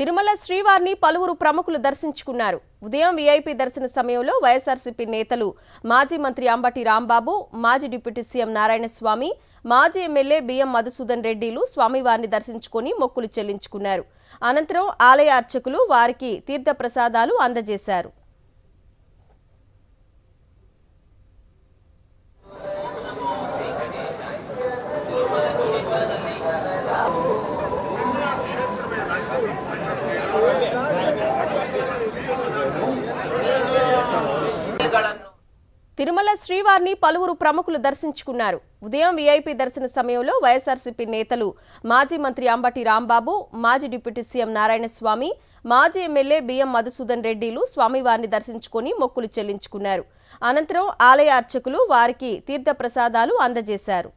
తిరుమల శ్రీవారిని పలువురు ప్రముఖులు దర్శించుకున్నారు. ఉదయం వీఐపీ దర్శన సమయంలో వైఎస్ఆర్సీపీ నేతలు మాజీ మంత్రి అంబటి రాంబాబు, మాజీ డిప్యూటీ సీఎం నారాయణస్వామి, మాజీ ఎమ్మెల్యే బిఎం మధుసూదన్ రెడ్డిలు స్వామివారిని దర్శించుకుని మొక్కులు చెల్లించుకున్నారు. అనంతరం ఆలయ అర్చకులు వారికి తీర్థప్రసాదాలు అందజేశారు. తిరుమల శ్రీవారిని పలువురు ప్రముఖులు దర్శించుకున్నారు. ఉదయం వీఐపీ దర్శన సమయంలో వైఎస్ఆర్సీపీ నేతలు మాజీ మంత్రి అంబటి రాంబాబు, మాజీ డిప్యూటీ సీఎం నారాయణస్వామి, మాజీ ఎమ్మెల్యే బిఎం మధుసూదన్ రెడ్డిలు స్వామివారిని దర్శించుకుని మొక్కులు చెల్లించుకున్నారు. అనంతరం ఆలయ అర్చకులు వారికి తీర్థప్రసాదాలు అందజేశారు.